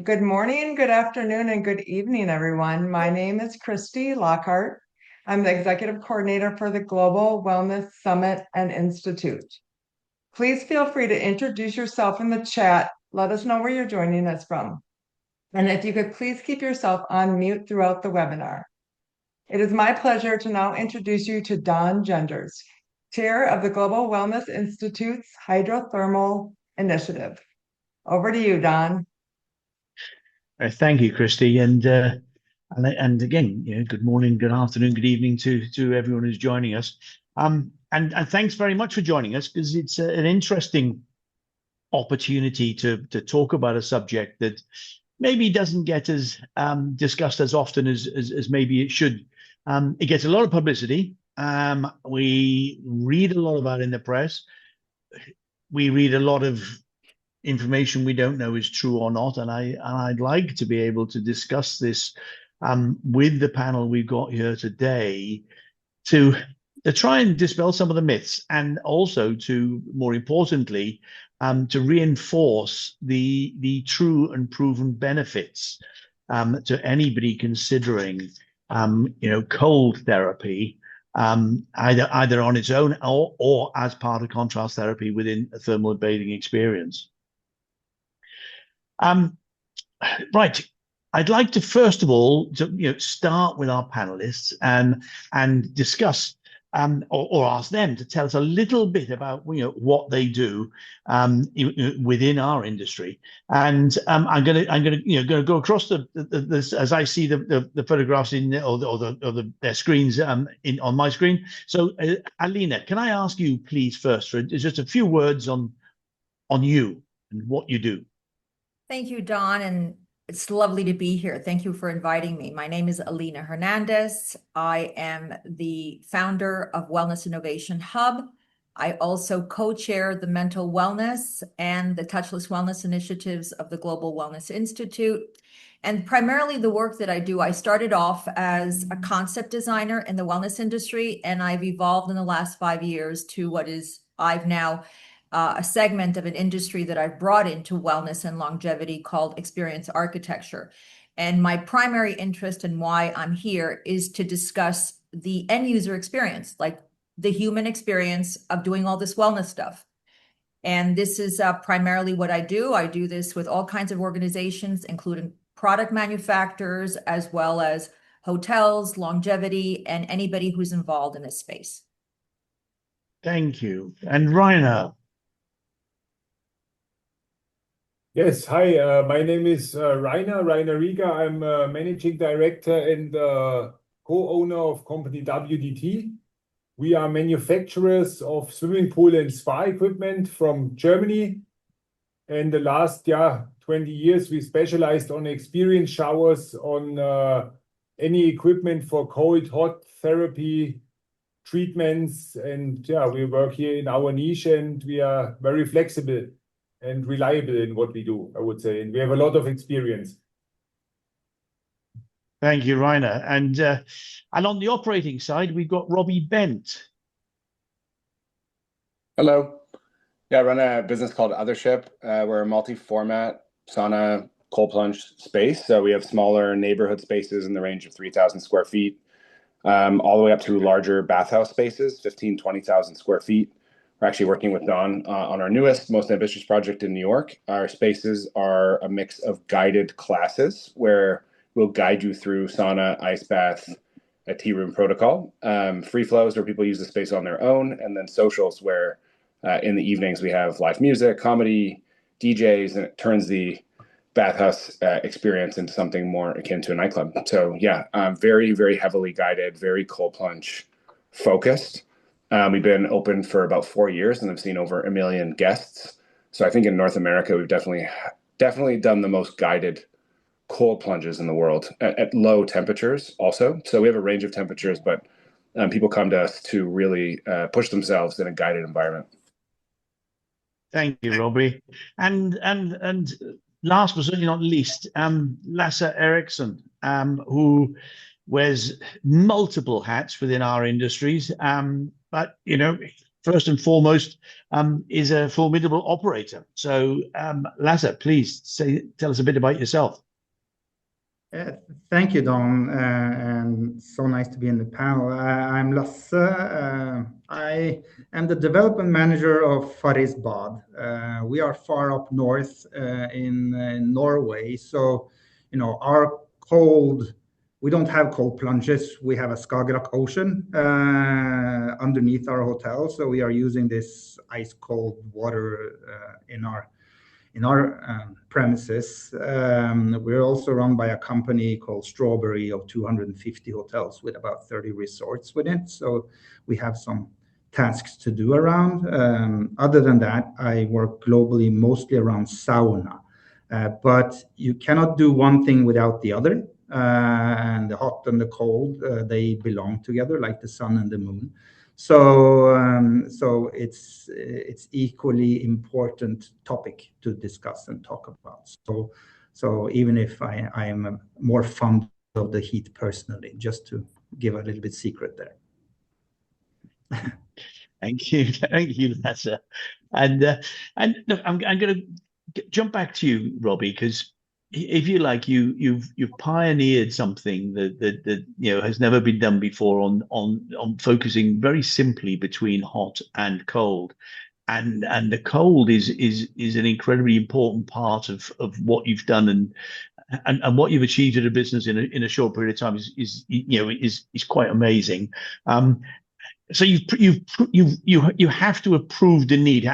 Good morning, good afternoon, and good evening, everyone. My name is Christy Lockhart. I'm the Executive Coordinator for the Global Wellness Summit and Institute. Please feel free to introduce yourself in the chat. Let us know where you're joining us from. And if you could please keep yourself on mute throughout the webinar. It is my pleasure to now introduce you to Don Genders, Chair of the Global Wellness Institute's Hydrothermal Initiative. Over to you, Don. Thank you, Christy, and again, good morning, good afternoon, good evening to everyone who's joining us. And thanks very much for joining us, because it's an interesting opportunity to talk about a subject that maybe doesn't get as discussed as often as maybe it should. It gets a lot of publicity. We read a lot about it in the press. We read a lot of information we don't know is true or not, and I'd like to be able to discuss this with the panel we've got here today to try and dispel some of the myths, and also to, more importantly, to reinforce the true and proven benefits to anybody considering cold therapy, either on its own or as part of contrast therapy within a thermal bathing experience. Right. I'd like to first of all start with our panelists and discuss or ask them to tell us a little bit about what they do within our industry. And I'm gonna go across the as I see the photographs in their screens on my screen. So Alina, can I ask you please first for just a few words on you and what you do? Thank you, Don, and it's lovely to be here. Thank you for inviting me. My name is Alina Hernandez. I am the founder of Wellness Innovation Hub. I also co-chair the mental wellness and the touchless wellness initiatives of the Global Wellness Institute. And primarily the work that I do, I started off as a concept designer in the wellness industry, and I've evolved in the last 5 years to what is I've now a segment of an industry that I've brought into wellness and longevity called experience architecture. And my primary interest and why I'm here is to discuss the end user experience, like the human experience of doing all this wellness stuff. And this is primarily what I do. I do this with all kinds of organizations, including product manufacturers, as well as hotels, longevity, and anybody who's involved in this space. Thank you. And Rainer. Yes, hi, my name is Rainer Rieger. I'm a managing director and co-owner of company WDT. We are manufacturers of swimming pool and spa equipment from Germany. And the last 20 years, we specialized on experience showers, on any equipment for cold, hot therapy, treatments. And we work here in our niche, and we are very flexible and reliable in what we do, I would say. And we have a lot of experience. Thank you, Rainer. And on the operating side, we've got Robbie Bent. Hello. Yeah, I run a business called Othership. We're a multi-format sauna cold plunge space. So we have smaller neighborhood spaces in the range of 3,000 square feet, all the way up to larger bathhouse spaces, 15, 20,000 square feet. We're actually working with Don on our newest, most ambitious project in New York. Our spaces are a mix of guided classes where we'll guide you through sauna, ice bath, a tea room protocol. Free flows where people use the space on their own, and then socials where in the evenings we have live music, comedy, DJs, and it turns the bathhouse experience into something more akin to a nightclub. So very, very heavily guided, very cold plunge focused. We've been open for about 4 years and have seen over 1 million guests. So I think in North America, we've definitely done the most guided cold plunges in the world at low temperatures also. So we have a range of temperatures, but people come to us to really push themselves in a guided environment. Thank you, Robbie. And last but certainly not least, Lasse Eriksson, who wears multiple hats within our industries. But first and foremost, is a formidable operator. So, Lasse, please tell us a bit about yourself. Thank you, Don, and so nice to be in the panel. I'm Lasse. I am the development manager of Farisbad. We are far up north in Norway. So, our we don't have cold plunges. We have a Skagerrak Ocean underneath our hotel. So we are using this ice cold water in our premises. We're also run by a company called Strawberry of 250 hotels with about 30 resorts with it. So we have some tasks to do around. Other than that, I work globally, mostly around sauna. But you cannot do one thing without the other. And the hot and the cold, they belong together like the sun and the moon. So it's equally important topic to discuss and talk about. So even if I am more fond of the heat personally, just to give a little bit secret there. Thank you, Lasse. And look, I'm going to jump back to you, Robbie, because if you like, you've pioneered something that has never been done before on focusing very simply between hot and cold, and the cold is an incredibly important part of what you've done and what you've achieved at a business in a short period of time is quite amazing. So you have to have proved the need.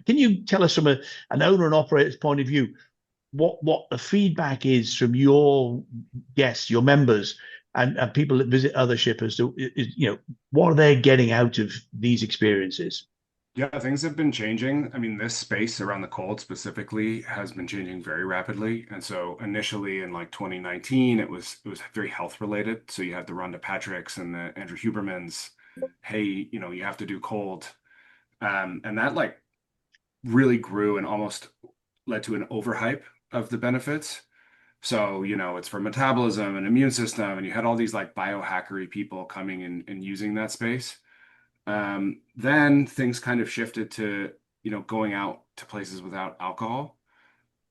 Can you tell us from an owner and operator's point of view what the feedback is from your guests, your members, and people that visit other shippers? What are they getting out of these experiences? Yeah, things have been changing. I mean, this space around the cold specifically has been changing very rapidly. And so initially in like 2019, it was very health related. So you had the Rhonda Patricks and the Andrew Hubermans, hey, you have to do cold. And that like really grew and almost led to an overhype of the benefits. So, it's for metabolism and immune system, and you had all these like biohackery people coming in and using that space. Then things kind of shifted to, going out to places without alcohol.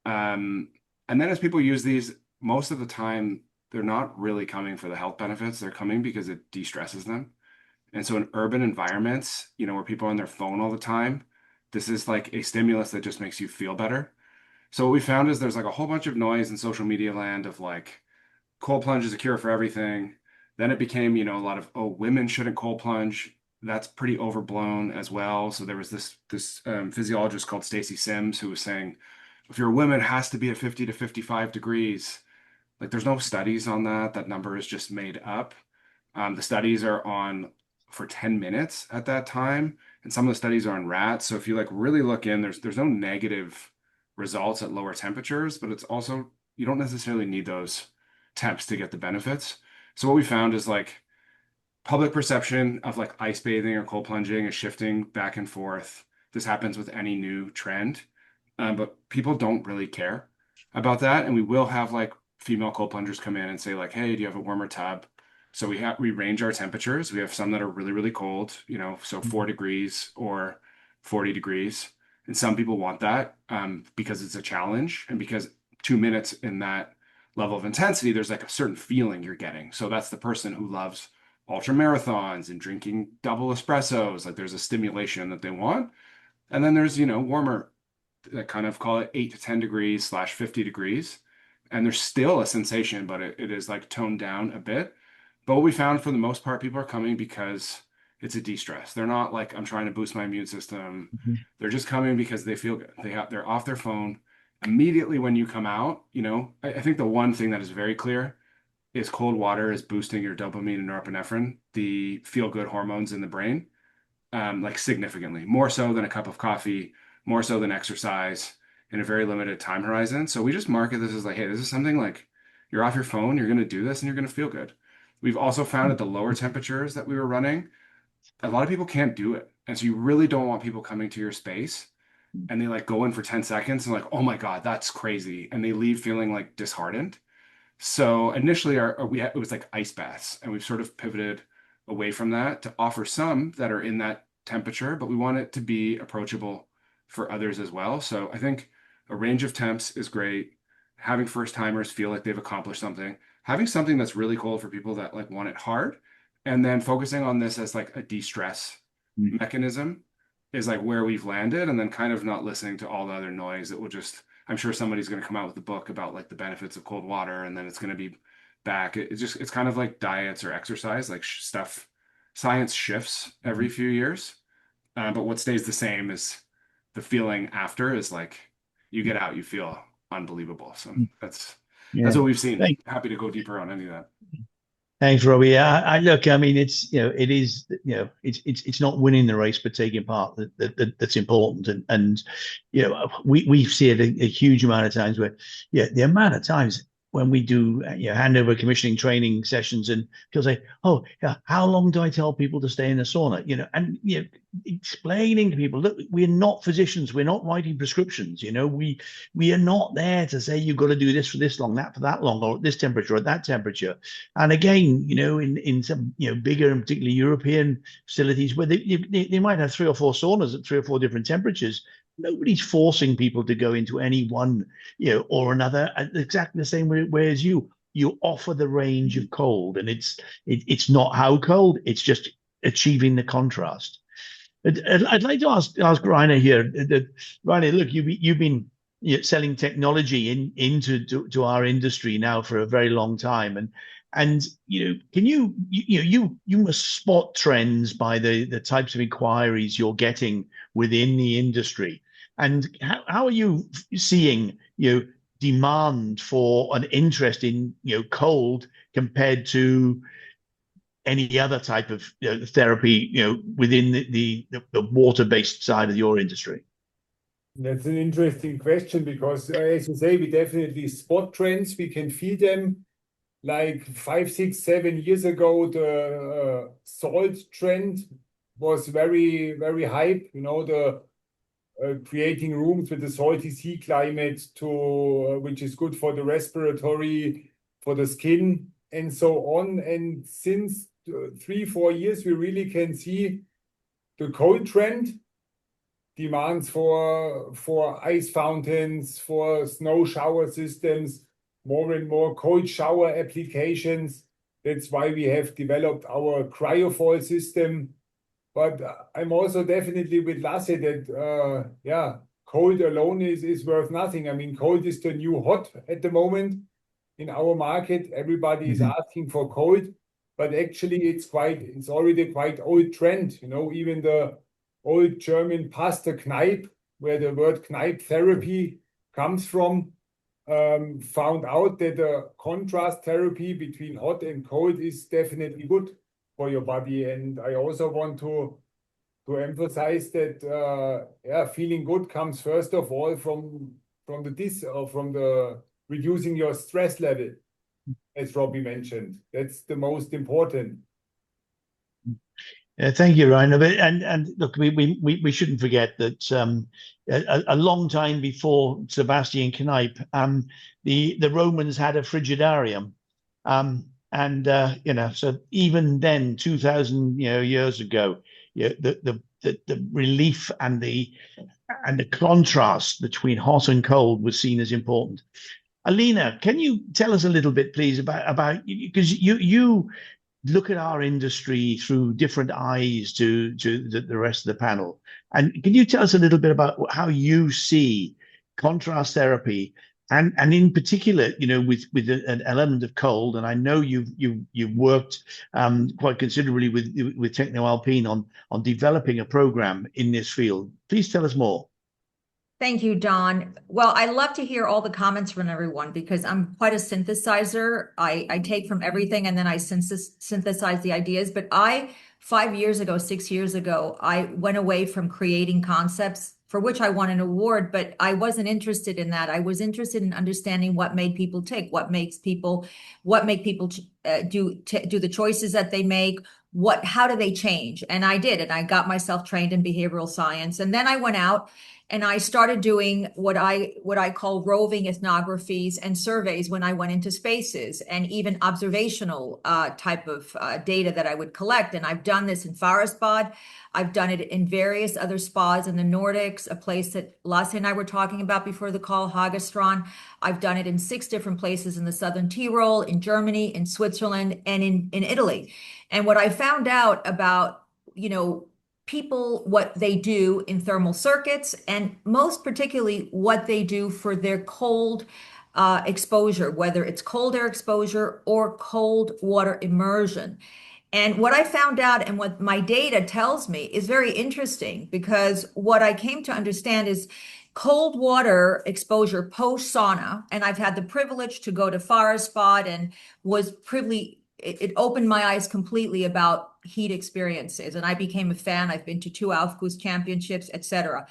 And then as people use these, most of the time, they're not really coming for the health benefits. They're coming because it de-stresses them. And so in urban environments, where people are on their phone all the time, this is like a stimulus that just makes you feel better. So what we found is there's like a whole bunch of noise in social media land of like cold plunge is a cure for everything. Then it became, a lot of, oh, women shouldn't cold plunge. That's pretty overblown as well. So there was this physiologist called Stacy Sims who was saying, if you're a woman, it has to be at 50 to 55 degrees. Like there's no studies on that. That number is just made up. The studies are on for 10 minutes at that time. And some of the studies are on rats. So if you like really look in, there's no negative results at lower temperatures, but it's also, you don't necessarily need those temps to get the benefits. So what we found is like public perception of like ice bathing or cold plunging is shifting back and forth. This happens with any new trend, but people don't really care about that. And we will have like female cold plungers come in and say like, hey, do you have a warmer tub? So we range our temperatures. We have some that are really, really cold, so 4 degrees or 40 degrees. And some people want that because it's a challenge and because 2 minutes in that level of intensity, there's like a certain feeling you're getting. So that's the person who loves ultra marathons and drinking double espressos. Like there's a stimulation that they want. And then there's, warmer, that kind of call it 8 to 10 degrees / 50 degrees. And there's still a sensation, but it is like toned down a bit. But what we found for the most part, people are coming because it's a de-stress. They're not like, I'm trying to boost my immune system. Mm-hmm. They're just coming because they feel good. They're off their phone. Immediately when you come out, I think the one thing that is very clear is cold water is boosting your dopamine and norepinephrine, the feel-good hormones in the brain, like significantly, more so than a cup of coffee, more so than exercise in a very limited time horizon. So we just market this as like, hey, this is something like you're off your phone, you're going to do this and you're going to feel good. We've also found at the lower temperatures that we were running, a lot of people can't do it. And so you really don't want people coming to your space and they like go in for 10 seconds and like, oh my God, that's crazy. And they leave feeling like disheartened. So initially it was like ice baths, and we've sort of pivoted away from that to offer some that are in that temperature, but we want it to be approachable for others as well. So I think a range of temps is great. Having first timers feel like they've accomplished something, having something that's really cold for people that like want it hard, and then focusing on this as like a de-stress mechanism is like where we've landed, and then kind of not listening to all the other noise that will just, I'm sure somebody's going to come out with a book about like the benefits of cold water, and then it's going to be back. It's kind of like diets or exercise, like stuff, science shifts every few years. But what stays the same is the feeling after is like you get out, you feel unbelievable. So that's what we've seen. Thank- Happy to go deeper on any of that. Thanks, Robbie. Yeah, I look. I mean, it's it is it's not winning the race, but taking part that's important. And we see it a huge amount of times where the amount of times when we do handover commissioning training sessions, and people say, "Oh, yeah, how long do I tell people to stay in the sauna?" And explaining to people, look, we're not physicians, we're not writing prescriptions. We are not there to say you've got to do this for this long, that for that long, or at this temperature or at that temperature. And again, in some bigger and particularly European facilities where they might have 3 or 4 saunas at 3 or 4 different temperatures. Nobody's forcing people to go into any one, or another, exactly the same way as you offer the range of cold, and it's not how cold, it's just achieving the contrast. I'd like to ask Rainer here. Rainer, look, you've been selling technology into our industry now for a very long time, and can you must spot trends by the types of inquiries you're getting within the industry. And how are you seeing demand for an interest in cold compared to any other type of therapy within the water-based side of your industry? That's an interesting question because, as you say, we definitely spot trends. We can feel them. Like 5, 6, 7 years ago, the salt trend was very, very hype. The creating rooms with the salty sea climate which is good for the respiratory, for the skin, and so on. And since 3, 4 years, we really can see the cold trend, demands for ice fountains, for snow shower systems, more and more cold shower applications. That's why we have developed our CryoFall system. But I'm also definitely with Lasse that, cold alone is worth nothing. I mean, cold is the new hot at the moment in our market. Everybody is asking for cold, but actually it's already quite old trend. Even the old German pastor Kneipp, where the word Kneipp therapy comes from, found out that the contrast therapy between hot and cold is definitely good for your body. And I also want to emphasize that feeling good comes first of all from the reducing your stress level, as Robbie mentioned. That's the most important. Thank you, Rainer. And look, we shouldn't forget that a long time before Sebastian Kneipp, the Romans had a frigidarium, so even then, 2,000 years ago, the relief and the contrast between hot and cold was seen as important. Alina, can you tell us a little bit, please, about because you look at our industry through different eyes to the rest of the panel, and can you tell us a little bit about how you see contrast therapy, and in particular, with an element of cold? And I know you've worked quite considerably with Techno Alpine on developing a program in this field. Please tell us more. Thank you, Don. Well, I love to hear all the comments from everyone because I'm quite a synthesizer. I take from everything and then I synthesize the ideas. But 5 years ago, 6 years ago, I went away from creating concepts for which I won an award, but I wasn't interested in that. I was interested in understanding what made people tick, what make people do the choices that they make, how do they change? And I did, and I got myself trained in behavioral science. And then I went out And I started doing what I call roving ethnographies and surveys when I went into spaces, and even observational type of data that I would collect. And I've done this in Farasbad. I've done it in various other spas in the Nordics, a place that Lasse and I were talking about before the call, Hagastrand. I've done it in 6 different places in the Southern Tyrol, in Germany, in Switzerland, and in Italy. And what I found out about, people, what they do in thermal circuits, and most particularly what they do for their cold exposure, whether it's cold air exposure or cold water immersion. And what I found out and what my data tells me is very interesting, because what I came to understand is cold water exposure post sauna. And I've had the privilege to go to Farasbad and was privileged. It opened my eyes completely about heat experiences. And I became a fan. I've been to 2 Aufguss championships, etc.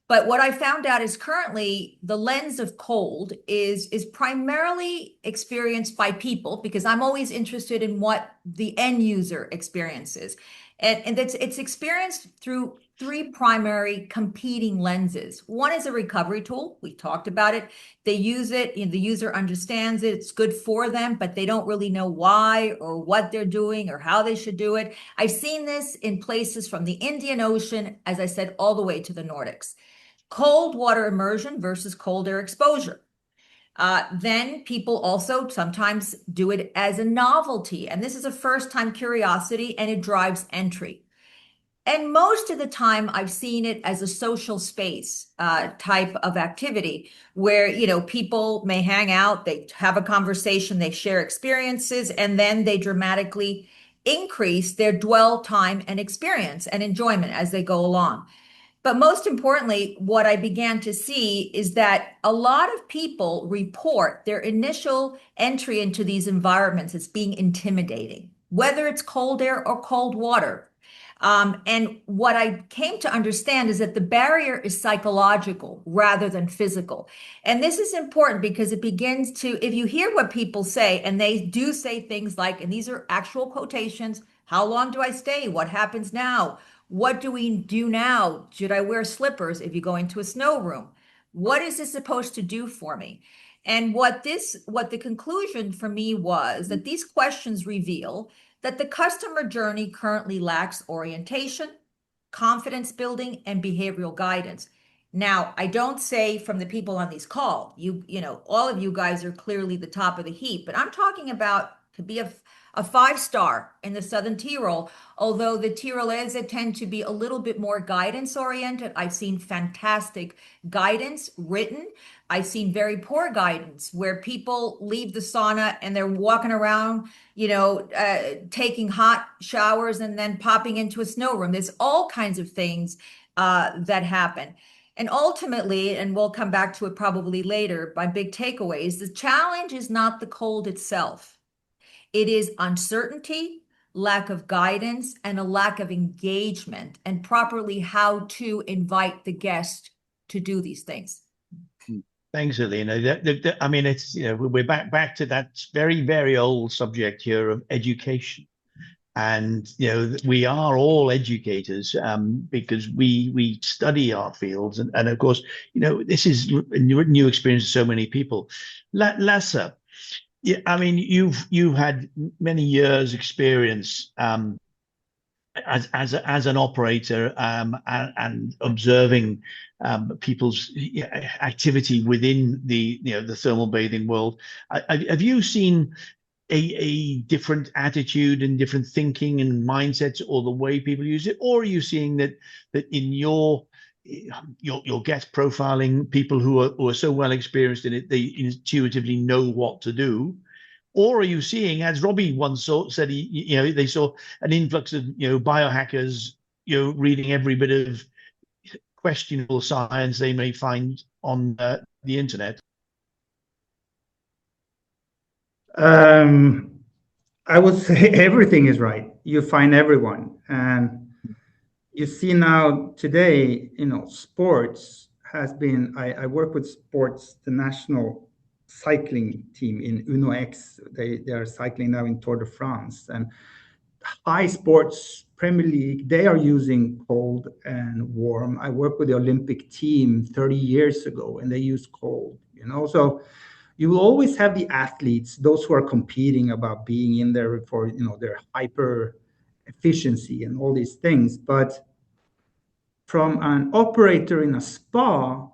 But what I found out is currently the lens of cold is primarily experienced by people, because I'm always interested in what the end user experiences. And it's experienced through 3 primary competing lenses. One is a recovery tool. We talked about it. They use it, the user understands it. It's good for them, but they don't really know why or what they're doing or how they should do it. I've seen this in places from the Indian Ocean, as I said, all the way to the Nordics. Cold water immersion versus cold air exposure. Then people also sometimes do it as a novelty, and this is a first-time curiosity, and it drives entry. And most of the time, I've seen it as a social space type of activity where, people may hang out, they have a conversation, they share experiences, and then they dramatically increase their dwell time and experience and enjoyment as they go along. But most importantly, what I began to see is that a lot of people report their initial entry into these environments as being intimidating, whether it's cold air or cold water. And what I came to understand is that the barrier is psychological rather than physical. And this is important because it begins to, if you hear what people say, and they do say things like, and these are actual quotations, how long do I stay? What happens now? What do we do now? Should I wear slippers if you go into a snow room? What is this supposed to do for me? And what the conclusion for me was that these questions reveal that the customer journey currently lacks orientation, confidence building, and behavioral guidance. Now, I don't say from the people on these call, all of you guys are clearly the top of the heap, but I'm talking about to be a 5-star in the Southern Tyrol, although the Tirolese tend to be a little bit more guidance oriented. I've seen fantastic guidance written. I've seen very poor guidance where people leave the sauna and they're walking around, taking hot showers and then popping into a snow room. There's all kinds of things that happen. And ultimately, and we'll come back to it probably later, my big takeaway is the challenge is not the cold itself. It is uncertainty, lack of guidance, and a lack of engagement, and properly how to invite the guest to do these things. Thanks, Alina. I mean, it's we're back to that very, very old subject here of education, and we are all educators because we study our fields, and of course this is a new experience for so many people. Lasse. Yeah, I mean, you've had many years' experience as an operator and observing people's activity within the thermal bathing world. Have you seen a different attitude and different thinking and mindsets, or the way people use it, or are you seeing that in your guest profiling, people who are so well experienced in it, they intuitively know what to do? Or are you seeing, as Robbie once said, they saw an influx of biohackers reading every bit of questionable science they may find on the internet? I would say everything is right. You find everyone, and you see now today, sports has been. I work with sports, the national cycling team in Uno X. They are cycling now in Tour de France, and high sports Premier League, they are using cold and warm. I worked with the Olympic team 30 years ago, and they use cold, you know. So you will always have the athletes, those who are competing about being in there for, you know, their hyper efficiency and all these things. But from an operator in a spa,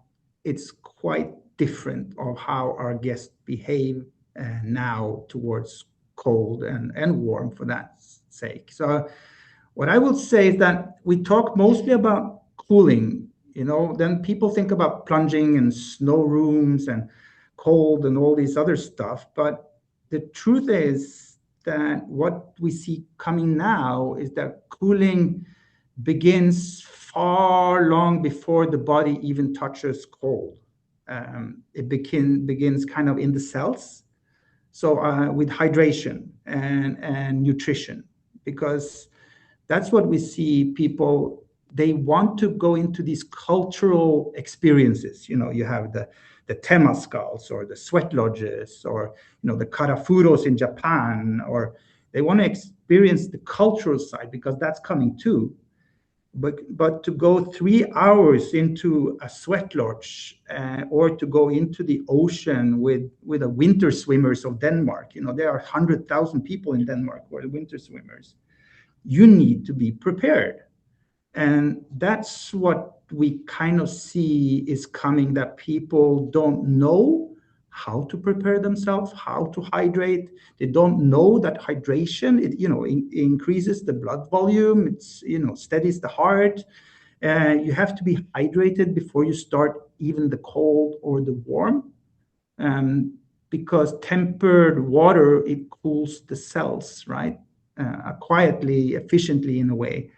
it's quite different of how our guests behave now towards cold and warm for that sake. So what I will say is that we talk mostly about cooling, you know, then people think about plunging and snow rooms and cold and all these other stuff. But the truth is that what we see coming now is that cooling begins far long before the body even touches cold. It begins kind of in the cells. So with hydration and nutrition, because that's what we see people, they want to go into these cultural experiences. You know, you have the temazcals or the sweat lodges, or, you know, the karafuros in Japan, or they want to experience the cultural side because that's coming too. But to go 3 hours into a sweat lodge or to go into the ocean with the winter swimmers of Denmark, you know, there are 100,000 people in Denmark who are winter swimmers. You need to be prepared. And that's what we kind of see is coming, that people don't know how to prepare themselves, how to hydrate. They don't know that hydration, it, you know, increases the blood volume. It's, you know, steadies the heart. You have to be hydrated before you start even the cold or the warm, because tempered water, it cools the cells, right? Quietly, efficiently in a way.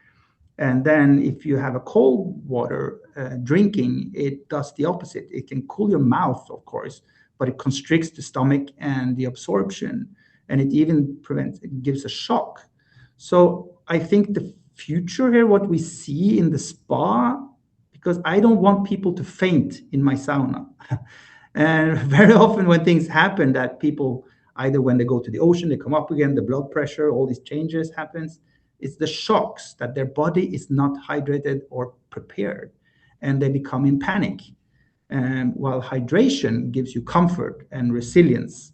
And then if you have a cold water drinking, it does the opposite. It can cool your mouth, of course, but it constricts the stomach and the absorption, and it even it gives a shock. So I think the future here, what we see in the spa, because I don't want people to faint in my sauna. And very often when things happen, that people, either when they go to the ocean, they come up again, the blood pressure, all these changes happens. It's the shocks that their body is not hydrated or prepared, and they become in panic. And while hydration gives you comfort and resilience.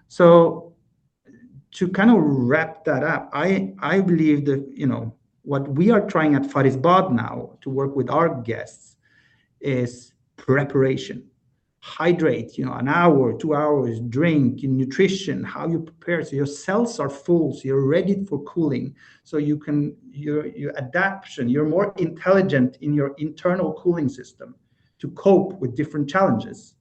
So to kind of wrap that up, I believe that, you know, what we are trying at Farisbad now to work with our guests is preparation. Hydrate, you know, an hour, 2 hours, drink, nutrition, how you prepare. So your cells are full, so you're ready for cooling. So you can, your adaptation, you're more intelligent in your internal cooling system to cope with different challenges.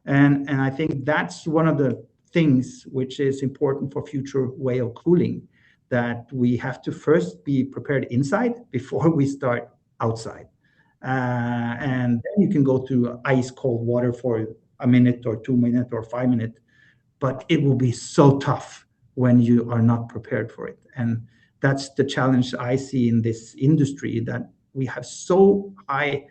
And I think that's one of the things which is important for future way of cooling, that we have to first be prepared inside before we start outside. And then you can go to ice cold water for a minute or 2 minutes or 5 minutes, but it will be so tough when you are not prepared for it. And that's the challenge I see in this industry, that we have so high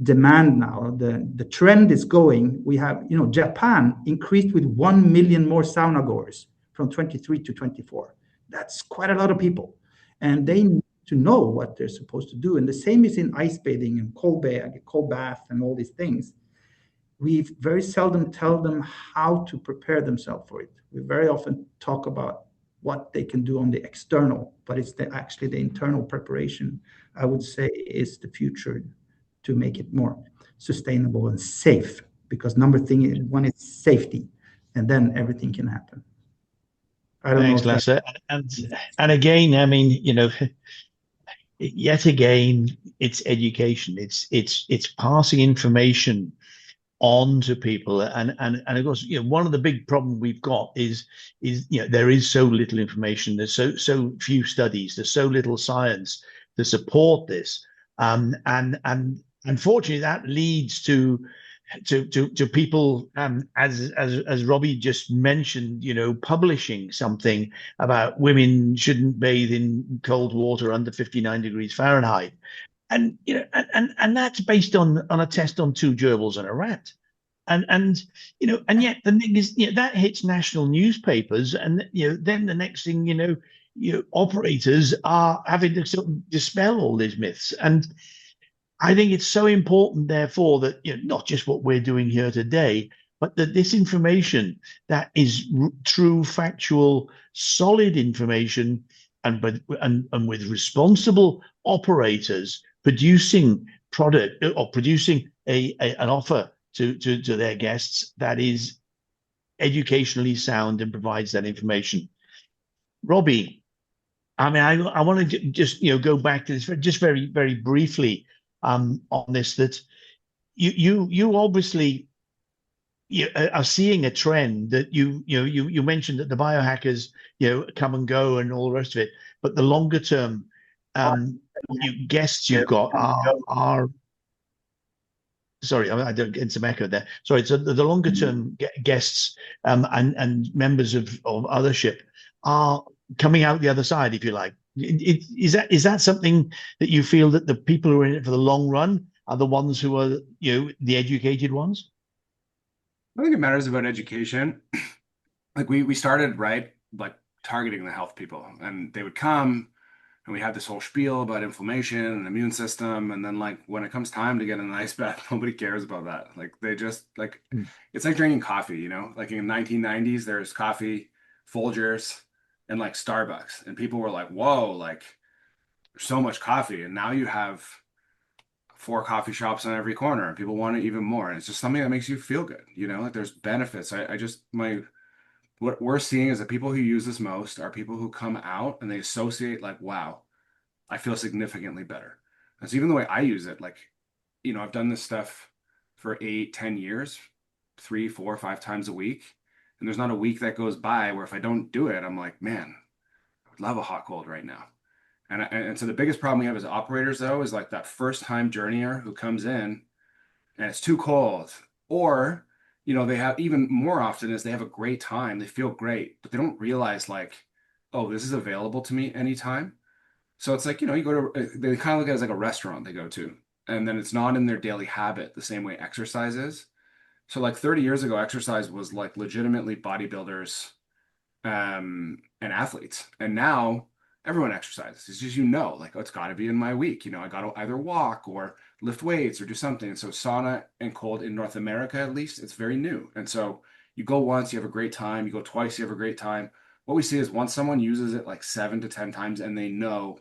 demand now. The trend is going. We have, you know, Japan increased with 1 million more sauna goers from 23 to 24. That's quite a lot of people, and they need to know what they're supposed to do. And the same is in ice bathing and cold bath and all these things. We very seldom tell them how to prepare themselves for it. We very often talk about what they can do on the external, but it's actually the internal preparation, I would say, is the future to make it more sustainable and safe. Because number thing is, one is safety, and then everything can happen. I don't Thanks, know. Lasse. And again, I mean, you know, yet again, it's education. It's passing information on to people, and of course, you know, one of the big problems we've got is you know, there is so little information. There's so few studies. There's so little science to support this, and unfortunately, that leads to people, as Robbie just mentioned, you know, publishing something about women shouldn't bathe in cold water under 59 degrees Fahrenheit. And, you know, and that's based on a test on 2 gerbils and a rat. And you know, and yet the thing is, you know, that hits national newspapers, and, you know, then the next thing, you know, operators are having to sort of dispel all these myths. And I think it's so important, therefore, that not just what we're doing here today, but that this information that is true, factual, solid information, and with responsible operators producing product or producing an offer to their guests that is educationally sound and provides that information. Robbie, I mean, I want to just go back to this just very, very briefly on this, that you obviously are seeing a trend that you mentioned that the biohackers come and go and all the rest of it, but the longer term guests you've got are sorry, I don't get some echo there. Sorry, so the longer term guests and members of othership are coming out the other side, if you like. Is that something that you feel that the people who are in it for the long run are the ones who are the educated ones? I think it matters about education. Like we started like targeting the health people, and they would come, and we had this whole spiel about inflammation and immune system, and then like when it comes time to get in an ice bath, nobody cares about that. Like they just like it's like drinking coffee, like in the 1990s, there's coffee, Folgers, and like Starbucks, and people were like, "Whoa, like there's so much coffee," and now you have 4 coffee shops on every corner, and people want it even more. And it's just something that makes you feel good, like there's benefits. What we're seeing is that people who use this most are people who come out and they associate like, wow, I feel significantly better. That's even the way I use it. Like, I've done this stuff for 8, 10 years, 3, 4, 5 times a week. And there's not a week that goes by where if I don't do it, I'm like, man, I would love a hot cold right now. And so the biggest problem we have as operators, though, is like that first time journeyer who comes in and it's too cold, or they have, even more often, is they have a great time, they feel great, but they don't realize like, oh, this is available to me anytime. So it's like, you go to, they kind of look at it as like a restaurant they go to, and then it's not in their daily habit the same way exercise is. So like 30 years ago, exercise was like legitimately bodybuilders and athletes, and now everyone exercises. It's just, like, oh, it's got to be in my week. I got to either walk or lift weights or do something. And so sauna and cold in North America, at least, it's very new. And so you go once, you have a great time. You go twice, you have a great time. What we see is once someone uses it like 7 to 10 times and they know,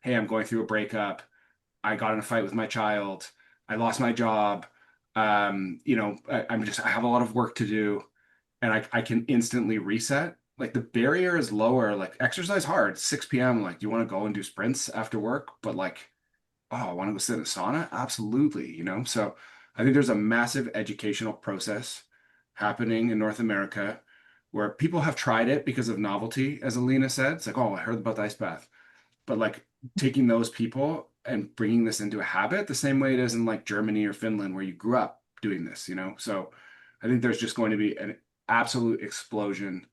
hey, I'm going through a breakup, I got in a fight with my child, I lost my job, I have a lot of work to do, and I can instantly reset. Like the barrier is lower. Like exercise hard, 6 p.m. Like, do you want to go and do sprints after work? But like, oh, I want to go sit in a sauna? Absolutely, So I think there's a massive educational process happening in North America where people have tried it because of novelty, as Alina said. It's like, oh, I heard about the ice bath. But like taking those people and bringing this into a habit the same way it is in like Germany or Finland, where you grew up doing this, So I think there's just going to be an absolute explosion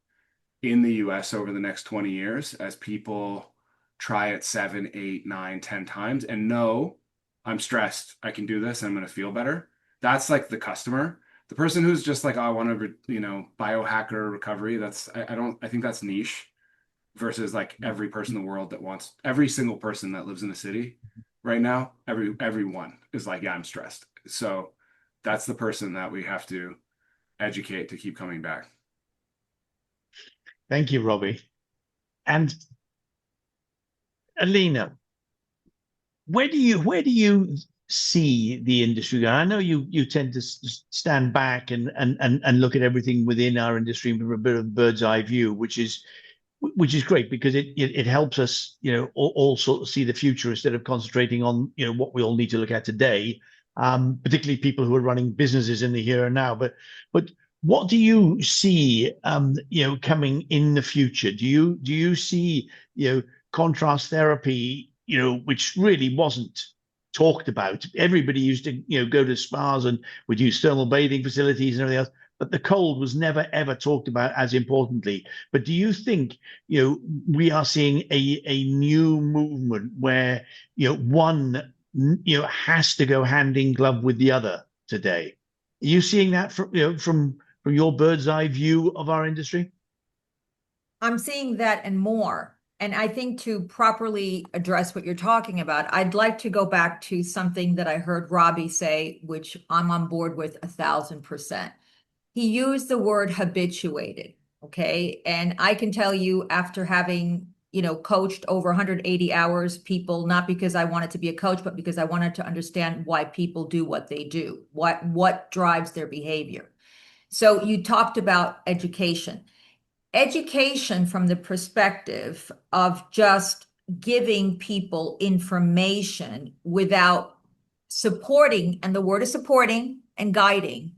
in the US over the next 20 years as people try it 7, 8, 9, 10 times and know, I'm stressed, I can do this, I'm going to feel better. That's like the customer. The person who's just like, oh, I want to, biohacker recovery. I think that's niche versus like every person in the world that wants, every single person that lives in the city right now, everyone is like, yeah, I'm stressed. So that's the person that we have to educate to keep coming back. Thank you, Robbie. And Alina, where do you see the industry going? I know you tend to stand back and look at everything within our industry from a bit of bird's eye view, which is great because it helps us, all sort of see the future instead of concentrating on, what we all need to look at today, particularly people who are running businesses in the here and now. But what do you see, coming in the future? Do you see, contrast therapy, which really wasn't talked about? Everybody used to, go to spas and would use thermal bathing facilities and everything else, but the cold was never ever talked about as importantly. But do you think, we are seeing a new movement where, one, has to go hand in glove with the other today? Are you seeing that from your bird's eye view of our industry? I'm seeing that and more. And I think to properly address what you're talking about, I'd like to go back to something that I heard Robbie say, which I'm on board with 1,000%. He used the word habituated. Okay. And I can tell you, after having, coached over 180 hours people, not because I wanted to be a coach, but because I wanted to understand why people do what they do, what drives their behavior. So you talked about education. Education from the perspective of just giving people information without supporting, and the word is supporting and guiding,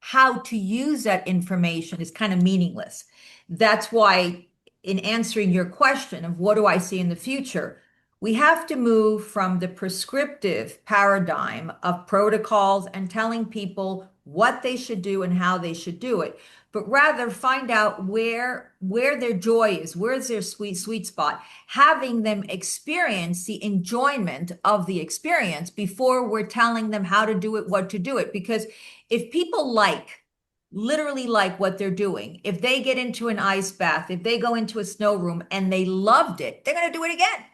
how to use that information is kind of meaningless. That's why, in answering your question of what do I see in the future, we have to move from the prescriptive paradigm of protocols and telling people what they should do and how they should do it, but rather find out where their joy is, where's their sweet spot, having them experience the enjoyment of the experience before we're telling them how to do it, what to do it. Because if people literally like what they're doing, if they get into an ice bath, if they go into a snow room and they loved it, they're going to do it again.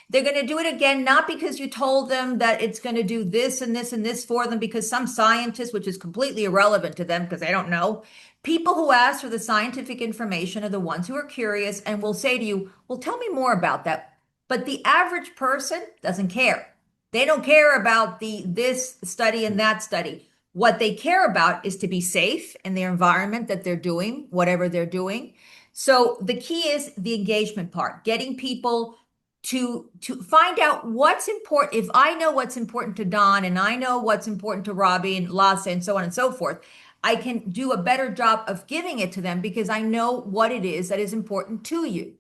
They're going to do it again, not because you told them that it's going to do this and this and this for them, because some scientists, which is completely irrelevant to them because they don't know. People who ask for the scientific information are the ones who are curious and will say to you, well, tell me more about that. But the average person doesn't care. They don't care about this study and that study. What they care about is to be safe in their environment that they're doing, whatever they're doing. So the key is the engagement part, getting people to find out what's important. If I know what's important to Don and I know what's important to Robbie and Lasse and so on and so forth, I can do a better job of giving it to them because I know what it is that is important to you.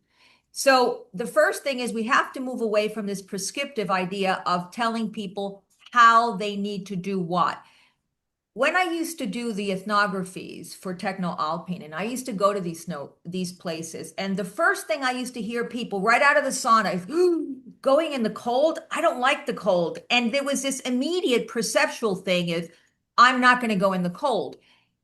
So the first thing is we have to move away from this prescriptive idea of telling people how they need to do what. When I used to do the ethnographies for Techno Alpine, and I used to go to these places, and the first thing I used to hear people right out of the sauna is, going in the cold, I don't like the cold. And there was this immediate perceptual thing of, I'm not going to go in the cold.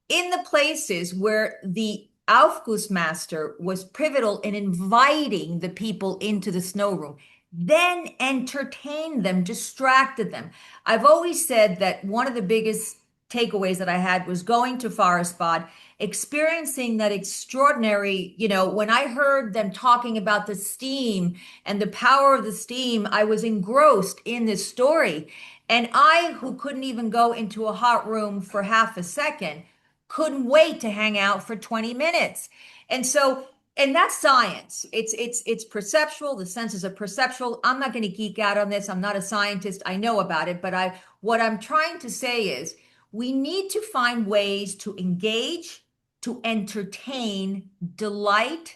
In the places where the Aufgussmaster was pivotal in inviting the people into the snow room, then entertained them, distracted them. I've always said that one of the biggest takeaways that I had was going to Forest Bad, experiencing that extraordinary, when I heard them talking about the steam and the power of the steam, I was engrossed in this story. And I, who couldn't even go into a hot room for half a second, couldn't wait to hang out for 20 minutes. And that's science. It's perceptual. The senses are perceptual. I'm not going to geek out on this. I'm not a scientist. I know about it, but what I'm trying to say is, we need to find ways to engage, to entertain, delight,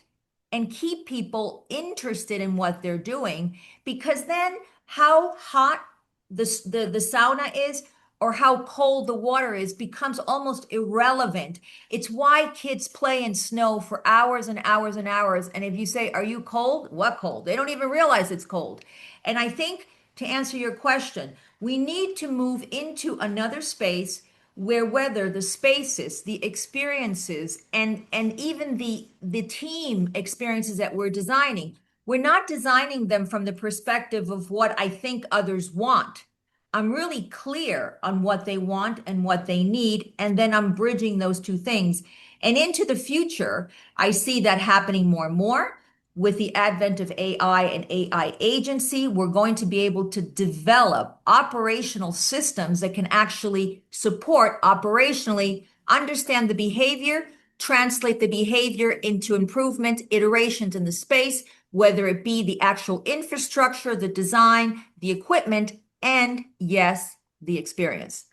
and keep people interested in what they're doing, because then how hot the sauna is or how cold the water is becomes almost irrelevant. It's why kids play in snow for hours and hours and hours. And if you say, are you cold? What cold? They don't even realize it's cold. And I think, to answer your question, we need to move into another space where whether the spaces, the experiences, and even the team experiences that we're designing, we're not designing them from the perspective of what I think others want. I'm really clear on what they want and what they need, and then I'm bridging those two things. And into the future, I see that happening more and more. With the advent of AI and AI agency, we're going to be able to develop operational systems that can actually support operationally, understand the behavior, translate the behavior into improvement, iterations in the space, whether it be the actual infrastructure, the design, the equipment, and yes, the experience.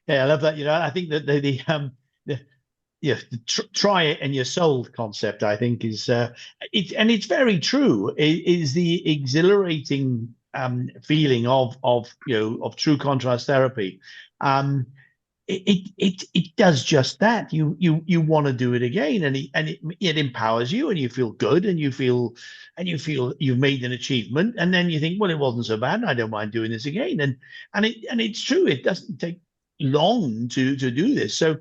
Yeah, I love that. I think that the try it and you're sold concept, I think, is it's very true. It is the exhilarating feeling of true contrast therapy. It does just that. You want to do it again, and it empowers you, and you feel good, and you feel you've made an achievement, and then you think, well, it wasn't so bad. I don't mind doing this again, and it's true. It doesn't take long to do this. So,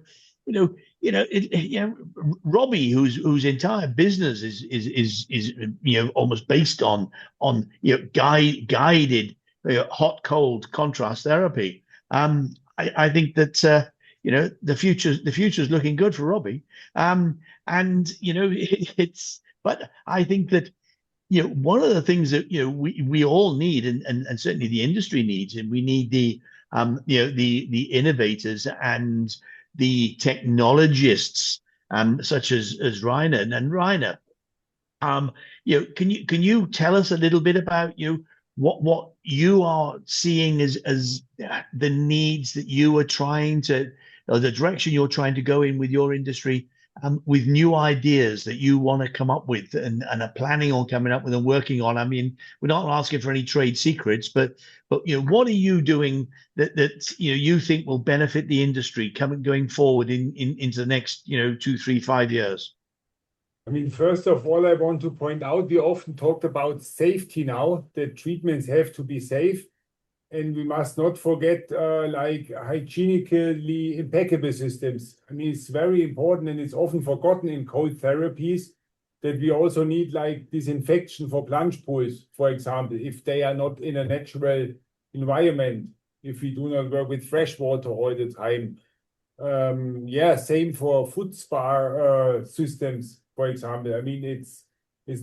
Robbie, whose entire business is almost based on guided hot cold contrast therapy. I think that the future is looking good for Robbie. And it's but I think that one of the things that we all need, and certainly the industry needs, and we need the innovators and the technologists, such as Rainer. And Rainer, can you tell us a little bit about what you are seeing as the needs that you are trying to, or the direction you're trying to go in with your industry, with new ideas that you want to come up with and are planning on coming up with and working on? I mean, we're not asking for any trade secrets, but what are you doing that you think will benefit the industry going forward into the next 2, 3, 5 years? I mean, first of all, I want to point out we often talked about safety now, that treatments have to be safe. And we must not forget like hygienically impeccable systems. I mean, it's very important, and it's often forgotten in cold therapies, that we also need like disinfection for plunge pools, for example, if they are not in a natural environment, if we do not work with fresh water all the time. Same for foot spa systems, for example. I mean, it's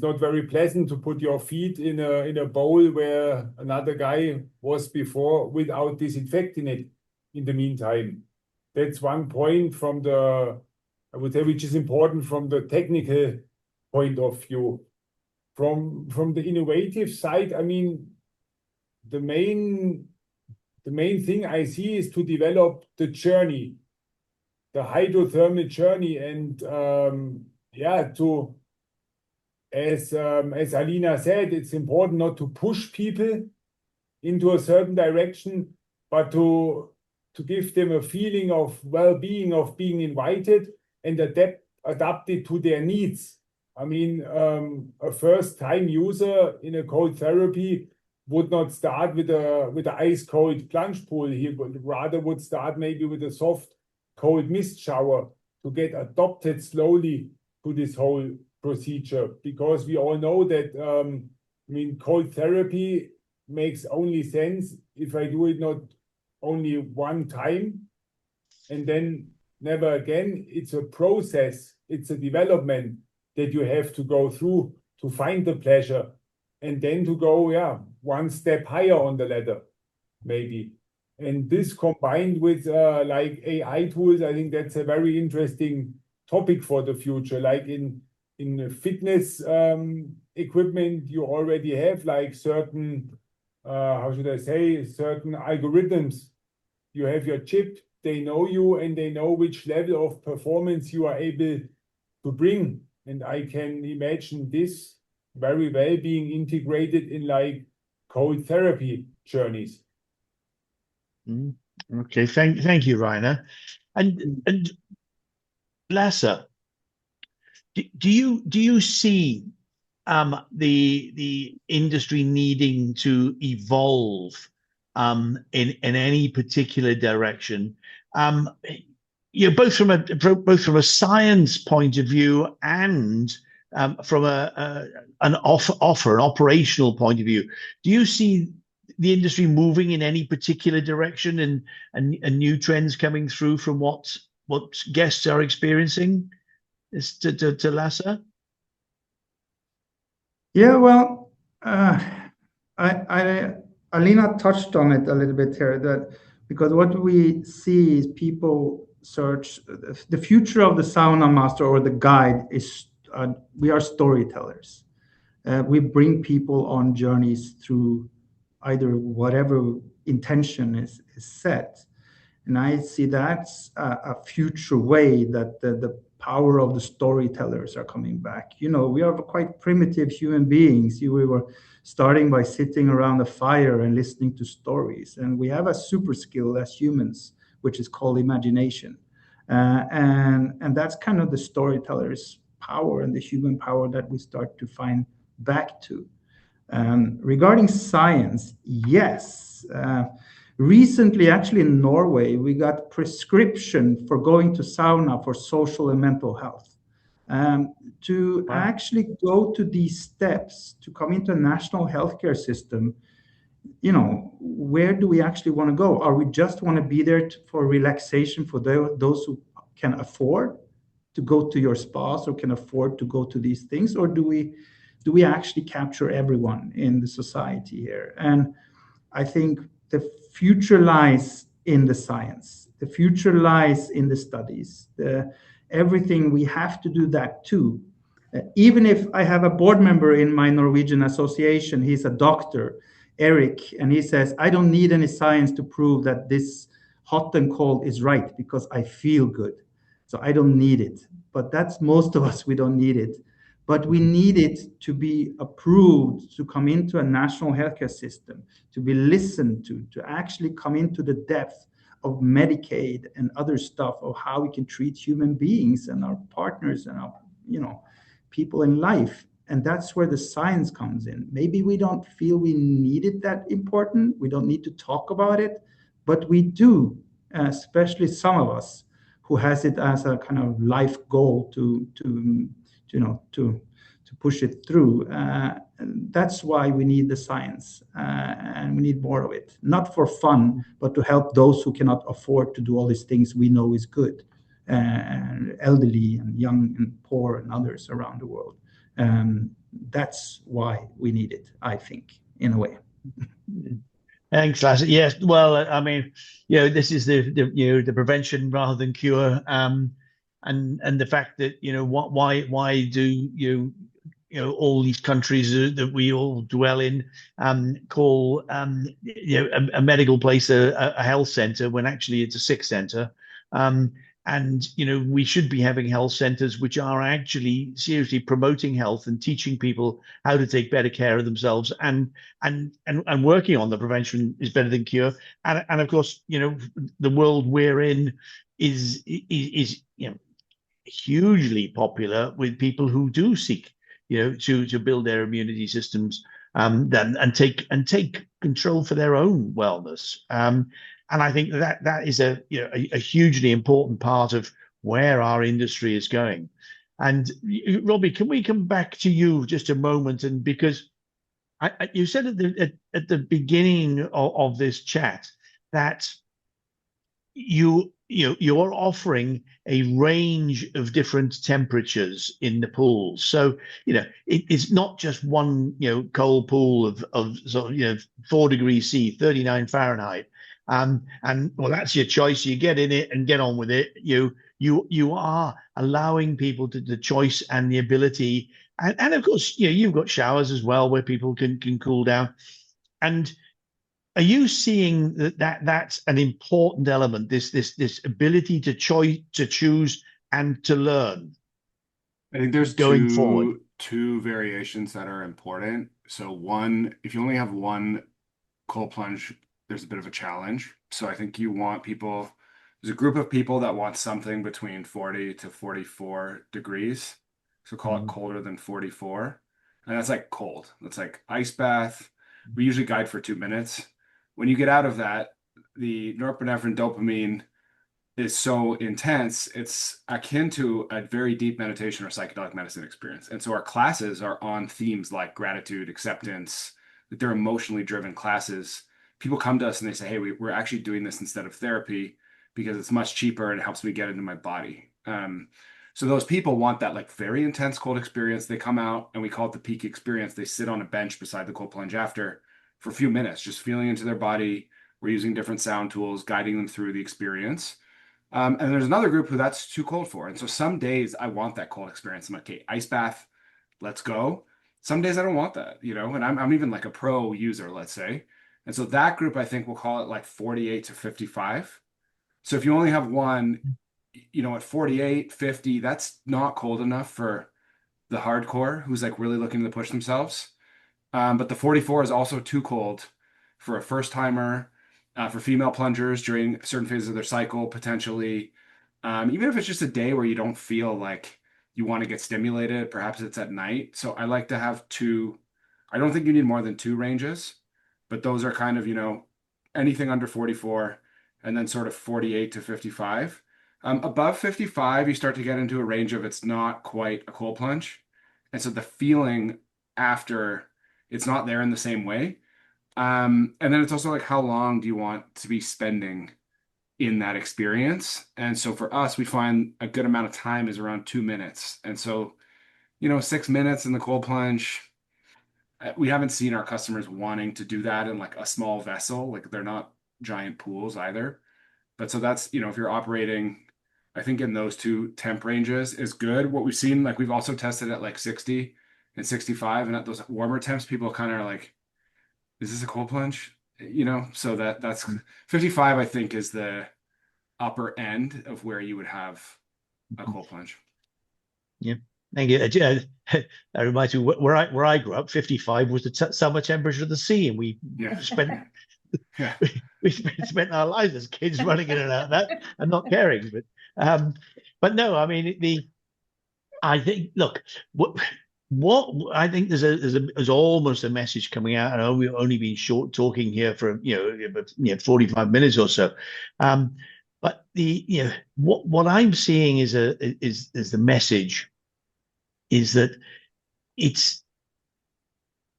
not very pleasant to put your feet in a bowl where another guy was before without disinfecting it in the meantime. That's one point I would say, which is important from the technical point of view. From the innovative side, I mean, the main thing I see is to develop the journey, the hydrothermal journey, and as Alina said, it's important not to push people into a certain direction, but to give them a feeling of well-being, of being invited, and adapt it to their needs. I mean, a first-time user in a cold therapy would not start with a ice-cold plunge pool. He rather would start maybe with a soft, cold mist shower to get adopted slowly to this whole procedure, because we all know that cold therapy makes only sense if I do it not only one time and then never again. It's a process, it's a development that you have to go through to find the pleasure, and then to go one step higher on the ladder, maybe. And this combined with like AI tools, I think that's a very interesting topic for the future. Like in fitness equipment, you already have like certain, certain algorithms. You have your chip, they know you, and they know which level of performance you are able to bring. And I can imagine this very well being integrated in like cold therapy journeys. Okay, thank you, Rainer. And Lasse, do you see the industry needing to evolve in any particular direction? Both from a science point of view and from an operational point of view. Do you see the industry moving in any particular direction and new trends coming through from what guests are experiencing? To Lasse? Yeah, well, Alina touched on it a little bit here, that because what we see is people search the future of the sauna master or the guide is we are storytellers. We bring people on journeys through either whatever intention is set. And I see that's a future way that the power of the storytellers are coming back. We are quite primitive human beings. We were starting by sitting around a fire and listening to stories. And we have a super skill as humans, which is called imagination. And that's kind of the storyteller's power and the human power that we start to find back to. Regarding science, yes. Recently, actually in Norway, we got prescription for going to sauna for social and mental health. To Wow. actually go to these steps to come into a national healthcare system, you know, where do we actually want to go? Are we just want to be there for relaxation for those who can afford to go to your spas or can afford to go to these things, or do we actually capture everyone in the society here? And I think the future lies in the science. The future lies in the studies. Everything we have to do that too. Even if I have a board member in my Norwegian association, he's a doctor, Eric, and he says, I don't need any science to prove that this hot and cold is right because I feel good. So I don't need it. But that's most of us, we don't need it. But we need it to be approved to come into a national healthcare system, to be listened to actually come into the depth of Medicaid and other stuff of how we can treat human beings and our partners and our, you know, people in life. And that's where the science comes in. Maybe we don't feel we need it that important. We don't need to talk about it, but we do, especially some of us who has it as a kind of life goal to you know, to push it through. And that's why we need the science, and we need more of it, not for fun, but to help those who cannot afford to do all these things we know is good, and elderly and young and poor and others around the world. That's why we need it, I think, in a way. Thanks, Lasse. Yes, well, I mean, you know, this is the prevention rather than cure, and the fact that, you know, why do all these countries that we all dwell in call a medical place a health center when actually it's a sick center. And, you know, we should be having health centers which are actually seriously promoting health and teaching people how to take better care of themselves, and working on the prevention is better than cure. And of course, you know, the world we're in is you know, hugely popular with people who do seek, you know, to build their immunity systems, and take control for their own wellness. And I think that is a hugely important part of where our industry is going. And Robbie, can we come back to you just a moment? And because you said at the beginning of this chat that you're offering a range of different temperatures in the pools. So, you know, it's not just one, you know, cold pool of sort of, you know, 4 degrees C, 39 Fahrenheit. And well, that's your choice. You get in it and get on with it. You are allowing people to the choice and the ability. And of course, you know, you've got showers as well where people can cool down. And are you seeing that's an important element, this ability to choose and to learn? I think there's going forward. two variations that are important. So one, if you only have one cold plunge, there's a bit of a challenge. So I think you want people, there's a group of people that want something between 40 to 44 degrees. So call it colder than 44. And that's like cold. That's like ice bath. We usually guide for 2 minutes. When you get out of that, the norepinephrine dopamine is so intense, it's akin to a very deep meditation or psychedelic medicine experience. And so our classes are on themes like gratitude, acceptance, that they're emotionally driven classes. People come to us and they say, hey, we're actually doing this instead of therapy because it's much cheaper and it helps me get into my body. So those people want that like very intense cold experience. They come out and we call it the peak experience. They sit on a bench beside the cold plunge after for a few minutes, just feeling into their body. We're using different sound tools, guiding them through the experience. And there's another group who that's too cold for. And so some days I want that cold experience. I'm like, okay, ice bath, let's go. Some days I don't want that, you know, and I'm even like a pro user, let's say. And so that group, I think we'll call it like 48 to 55. So if you only have one, you know, at 48, 50, that's not cold enough for the hardcore who's like really looking to push themselves. But the 44 is also too cold for a first timer, for female plungers during certain phases of their cycle, potentially. Even if it's just a day where you don't feel like you want to get stimulated, perhaps it's at night. So I like to have two. I don't think you need more than 2 ranges, but those are kind of, you know, anything under 44, and then sort of 48 to 55. Above 55, you start to get into a range of it's not quite a cold plunge. And so the feeling after, it's not there in the same way. And then it's also like, how long do you want to be spending in that experience? And so for us, we find a good amount of time is around 2 minutes. And so, 6 minutes in the cold plunge, we haven't seen our customers wanting to do that in like a small vessel. Like they're not giant pools either. But so that's, if you're operating, I think in those two temp ranges is good. What we've seen, like we've also tested at like 60 and 65, and at those warmer temps, people kind of are like, is this a cold plunge? So that's 55, I think, is the upper end of where you would have a cold plunge. Yep. Thank you. That reminds me, where I grew up, 55 was the summer temperature of the sea, and we spent Yeah. we spent our lives as kids running in and out of that and not caring. But no, I mean I think, look, what I think there's almost a message coming out. I know we've only been short talking here for 45 minutes or so, but what I'm seeing is the message is that it's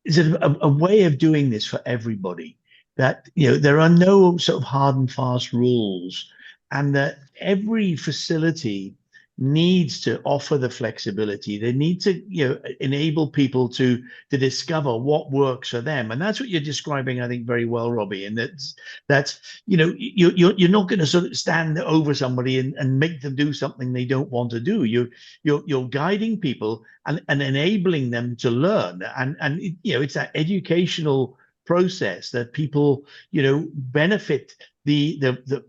a way of doing this for everybody, that there are no sort of hard and fast rules, and that every facility needs to offer the flexibility. They need to enable people to discover what works for them, and that's what you're describing, I think, very well, Robbie. And that's you're not going to sort of stand over somebody and make them do something they don't want to do. You're guiding people and enabling them to learn, and it's that educational process that people benefit the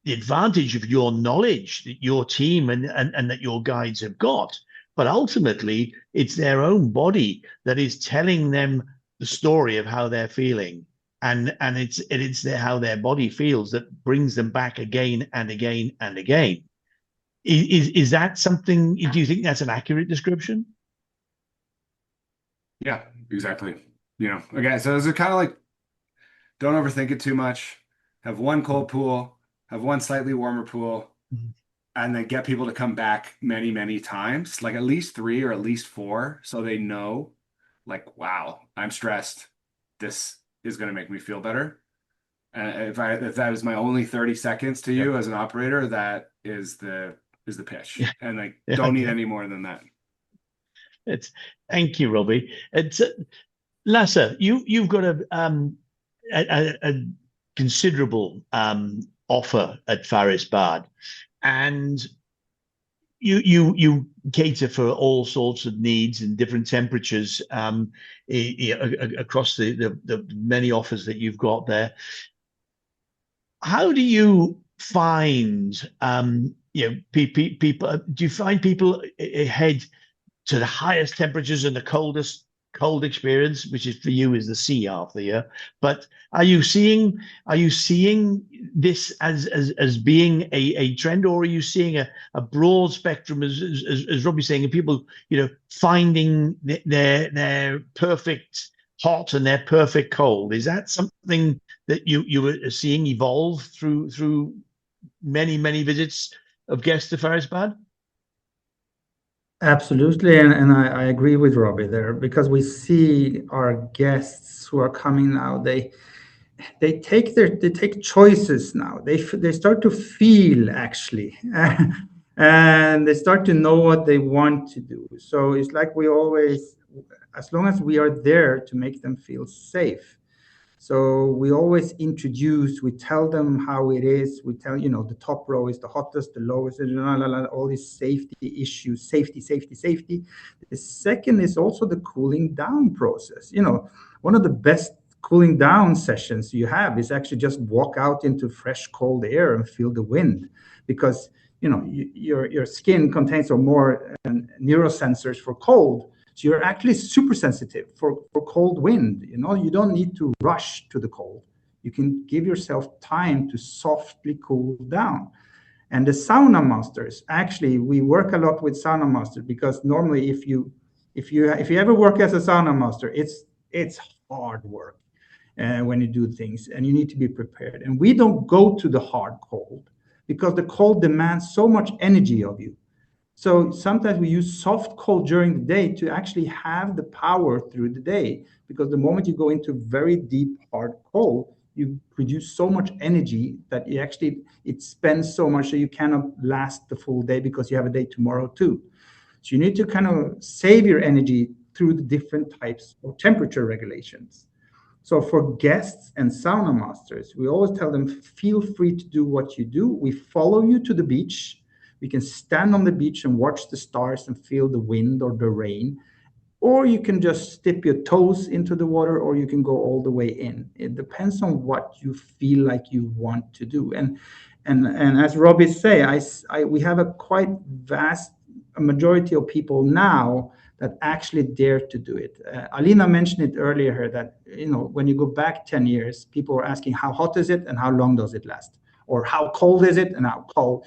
advantage of your knowledge that your team and that your guides have got. But ultimately, it's their own body that is telling them the story of how they're feeling. And it's how their body feels that brings them back again and again and again. Is that something, do you think that's an accurate description? Yeah, exactly. Again, so it's kind of like, don't overthink it too much. Have one cold pool, have one slightly warmer pool, and then get people to come back many, many times, like at least 3 or at least 4, so they know, like, wow, I'm stressed. This is going to make me feel better. If that is my only 30 seconds to you as an operator, that is the pitch, and like don't need any more than that. Thank you, Robbie. It's Lasse, you've got a considerable offer at Faris Bad, and you cater for all sorts of needs and different temperatures across the many offers that you've got there. How do you find people? Do you find people head to the highest temperatures and the cold experience, which is for you is the sea half the year? But are you seeing this as being a trend, or are you seeing a broad spectrum, as Robbie's saying, of people finding their perfect hot and their perfect cold? Is that something that you are seeing evolve through many visits of guests to Faris Bad? Absolutely, and I agree with Robbie there, because we see our guests who are coming now, they take choices now. They start to feel, actually, and they start to know what they want to do. So it's like we always, as long as we are there to make them feel safe. So we always we tell them how it is. We tell, the top row is the hottest, the lowest, all these safety issues, safety. The second is also the cooling down process. One of the best cooling down sessions you have is actually just walk out into fresh, cold air and feel the wind, because, your skin contains more neurosensors for cold. So you're actually super sensitive for cold wind. You don't need to rush to the cold. You can give yourself time to softly cool down. And the sauna masters, actually, we work a lot with sauna masters, because normally if you ever work as a sauna master, it's hard work. when you do things, and you need to be prepared. And we don't go to the hard cold because the cold demands so much energy of you. So sometimes we use soft cold during the day to actually have the power through the day, because the moment you go into very deep, hard cold, you produce so much energy that it spends so much that you cannot last the full day because you have a day tomorrow too. So you need to kind of save your energy through the different types of temperature regulations. So for guests and sauna masters, we always tell them, feel free to do what you do. We follow you to the beach. We can stand on the beach and watch the stars and feel the wind or the rain. Or you can just dip your toes into the water, or you can go all the way in. It depends on what you feel like you want to do. And as Robbie say, we have a quite vast majority of people now that actually dare to do it. Alina mentioned it earlier that, when you go back 10 years, people were asking how hot is it and how long does it last? Or how cold is it and how cold,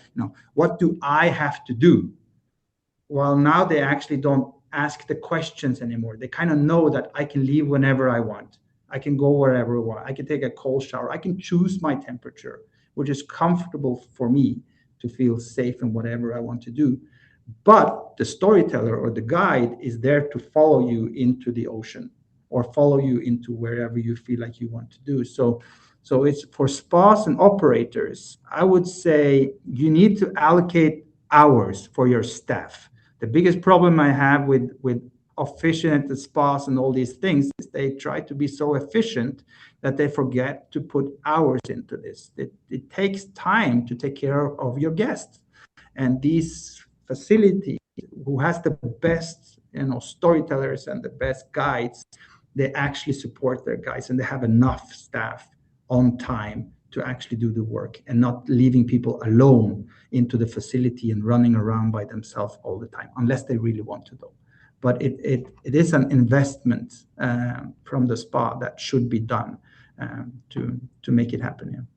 what do I have to do? Well, now they actually don't ask the questions anymore. They kind of know that I can leave whenever I want. I can go wherever I want. I can take a cold shower. I can choose my temperature, which is comfortable for me to feel safe in whatever I want to do. But the storyteller or the guide is there to follow you into the ocean or follow you into wherever you feel like you want to do. So it's for spas and operators, I would say you need to allocate hours for your staff. The biggest problem I have with efficient spas and all these things is they try to be so efficient that they forget to put hours into this. It takes time to take care of your guests. And these facilities who has the best storytellers and the best guides, they actually support their guides, and they have enough staff on time to actually do the work and not leaving people alone into the facility and running around by themselves all the time, unless they really want to though. But it is an investment from the spa that should be done to make it happen.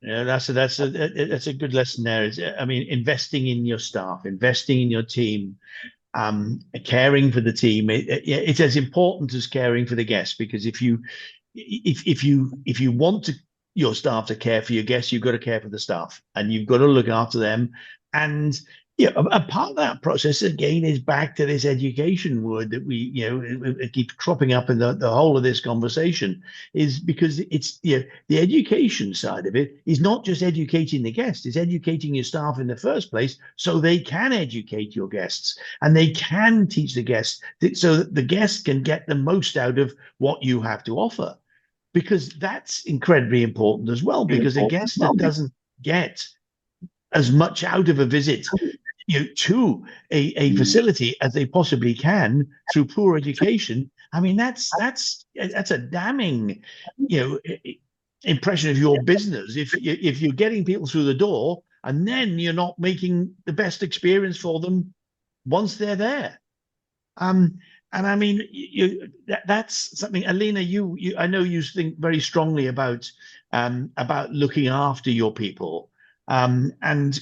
Yeah, that's a good lesson there. I mean, investing in your staff, investing in your team, caring for the team. It's as important as caring for the guests, because if you want your staff to care for your guests, you've got to care for the staff, and you've got to look after them. And a part of that process again is back to this education word that it keeps cropping up in the whole of this conversation, is because it's the education side of it is not just educating the guests, it's educating your staff in the first place so they can educate your guests and they can teach the guests so that the guests can get the most out of what you have to offer, because that's incredibly important as well, because a guest that doesn't get as much out of a visit to a facility as they possibly can through poor education, I mean, that's a damning impression of your business if you're getting people through the door and then you're not making the best experience for them once they're there. And I mean, that's something, Alina, I know you think very strongly about looking after your people, and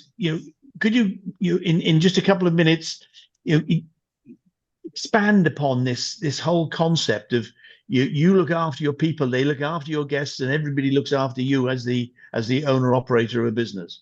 could you in just a couple of minutes expand upon this whole concept of you look after your people, they look after your guests, and everybody looks after you as the owner operator of a business?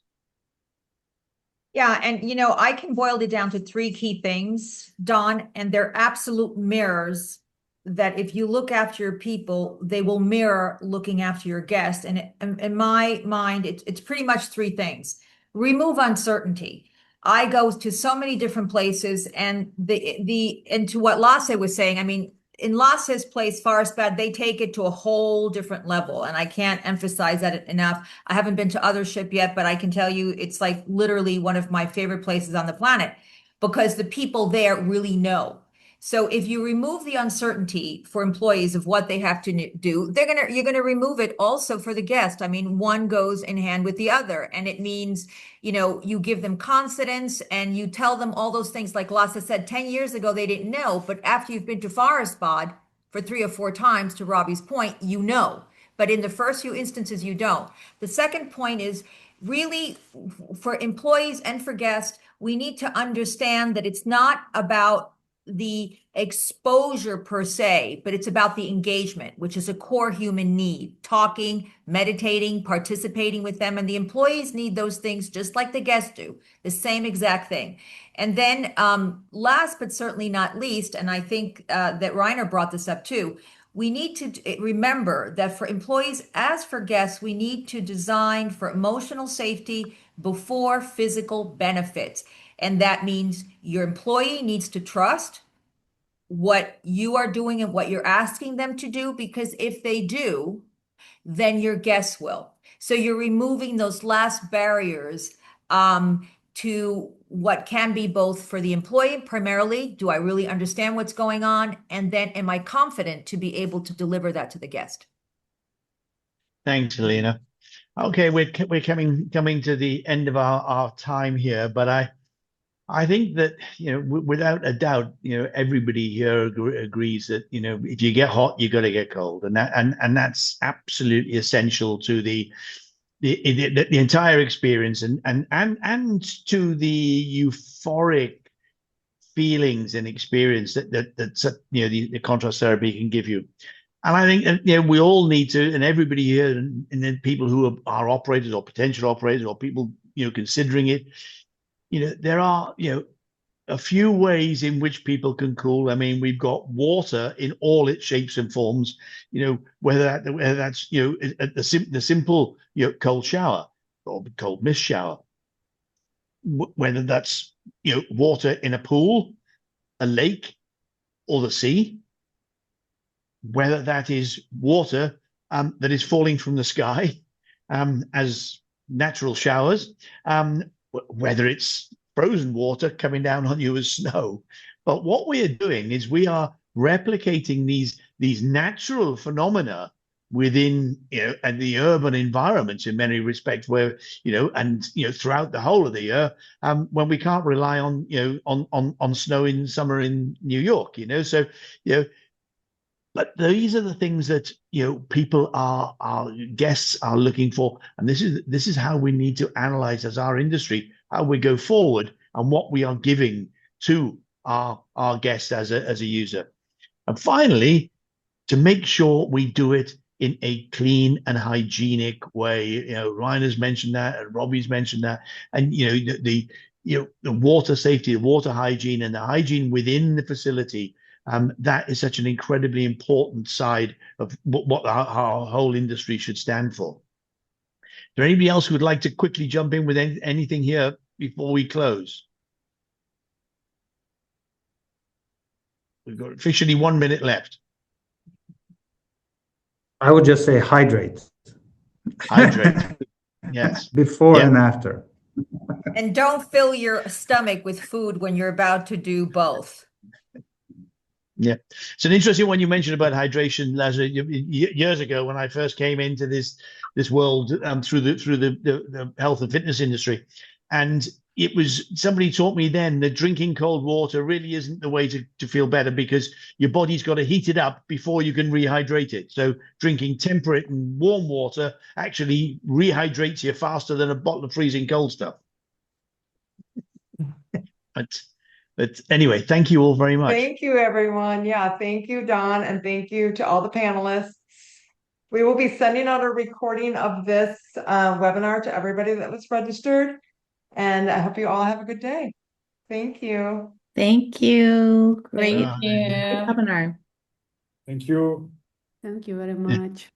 Yeah, and I can boil it down to three key things, Don, and they're absolute mirrors that if you look after your people, they will mirror looking after your guests. And in my mind, it's pretty much three things. Remove uncertainty. I go to so many different places, and and to what Lasse was saying, I mean, in Lasse's place, Forest Bad, they take it to a whole different level. And I can't emphasize that enough. I haven't been to Othership yet, but I can tell you it's like literally one of my favorite places on the planet, because the people there really know. So if you remove the uncertainty for employees of what they have to do, you're gonna remove it also for the guest. I mean, one goes in hand with the other, and it means, you give them confidence and you tell them all those things. Like Lasse said, 10 years ago, they didn't know, but after you've been to Forest Bod for 3 or 4 times, to Robbie's point, but in the first few instances, you don't. The second point is really for employees and for guests, we need to understand that it's not about the exposure per se, but it's about the engagement, which is a core human need. Talking, meditating, participating with them. And the employees need those things just like the guests do, the same exact thing. And then last but certainly not least, and I think that Reiner brought this up too, we need to remember that for employees as for guests, we need to design for emotional safety before physical benefits. And that means your employee needs to trust what you are doing and what you're asking them to do, because if they do, then your guests will. So you're removing those last barriers to what can be both for the employee primarily, do I really understand what's going on? And then am I confident to be able to deliver that to the guest? Thanks, Helena. Okay, we're coming to the end of our time here, but I think that, without a doubt, everybody here agrees that, if you get hot, you got to get cold, and that's absolutely essential to the entire experience, and to the euphoric feelings and experience that the contrast therapy can give you. And I think we all need to, and everybody here, and then people who are operators or potential operators or people considering it, there are a few ways in which people can cool. I mean, we've got water in all its shapes and forms. Whether that's the simple cold shower or cold mist shower, whether that's water in a pool, a lake, or the sea, whether that is water that is falling from the sky as natural showers, whether it's frozen water coming down on you as snow. But what we are doing is we are replicating these natural phenomena within and the urban environments in many respects, where throughout the whole of the year, when we can't rely on on snow in summer in New York. So but these are the things that people our guests are looking for, and this is how we need to analyze as our industry how we go forward and what we are giving to our guests as a user. And finally, to make sure we do it in a clean and hygienic way. Reiner's mentioned that, and Robbie's mentioned that, and the water safety, the water hygiene, and the hygiene within the facility. That is such an incredibly important side of what our whole industry should stand for. Is there anybody else who would like to quickly jump in with anything here before we close? We've got officially 1 minute left. I would just say hydrate. Hydrate. Yes. Before and after. And don't fill your stomach with food when you're about to do both. Yeah, it's an interesting one you mentioned about hydration, Lazar. Years ago, when I first came into this world through the health and fitness industry, and it was somebody taught me then that drinking cold water really isn't the way to feel better, because your body's got to heat it up before you can rehydrate it. So drinking temperate and warm water actually rehydrates you faster than a bottle of freezing cold stuff. But anyway, thank you all very much. Thank you, everyone. Yeah, thank you, Don, and thank you to all the panelists. We will be sending out a recording of this webinar to everybody that was registered, and I hope you all have a good day. Thank you. Thank you. Great Thank you. webinar. Thank you. Thank you very much. Thank you.